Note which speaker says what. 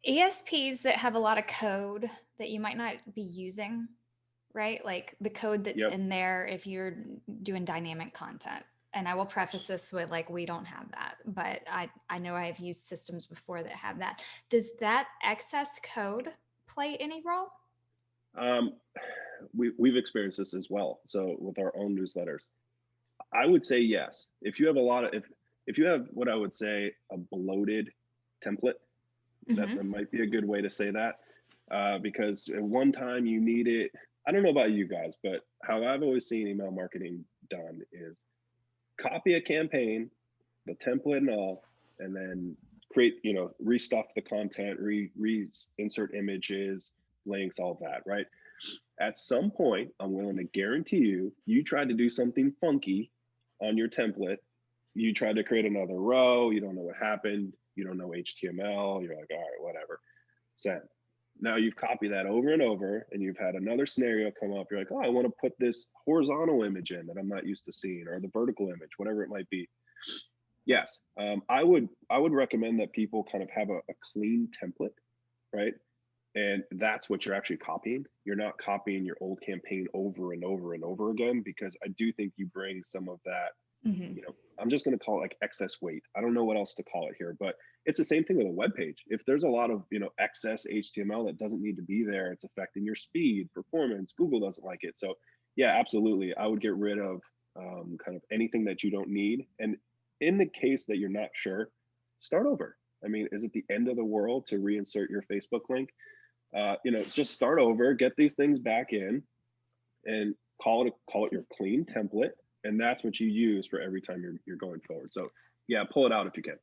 Speaker 1: ESPs that have a lot of code that you might not be using, right? Like the code that's
Speaker 2: Yep.
Speaker 1: in there if you're doing dynamic content. And I will preface this with like we don't have that, but I know I've used systems before that have that. Does that excess code play any role?
Speaker 2: Um, we've experienced this as well. So with our own newsletters, I would say yes. If you have a lot of if you have what I would say a bloated template, that
Speaker 1: Hmm.
Speaker 2: might be a good way to say that. Because at one time you need it. I don't know about you guys, but how I've always seen email marketing done is copy a campaign, the template and all, and then create, restuff the content, insert images, links, all of that, right? At some point, I'm willing to guarantee you tried to do something funky on your template. You tried to create another row, you don't know what happened, you don't know HTML, you're like, all right, whatever, send. Now you've copied that over and over, and you've had another scenario come up. You're like, oh, I want to put this horizontal image in that I'm not used to seeing, or the vertical image, whatever it might be. Yes, I would recommend that people kind of have a clean template, right? And that's what you're actually copying. You're not copying your old campaign over and over and over again, because I do think you bring some of that,
Speaker 1: Hmm.
Speaker 2: I'm just going to call it like excess weight. I don't know what else to call it here, but it's the same thing with a web page. If there's a lot of, excess HTML that doesn't need to be there, it's affecting your speed, performance. Google doesn't like it. So, yeah, absolutely. I would get rid of kind of anything that you don't need. And in the case that you're not sure, start over. I mean, is it the end of the world to reinsert your Facebook link? Just start over, get these things back in, and call it your clean template, and that's what you use for every time you're going forward. So yeah, pull it out if you can.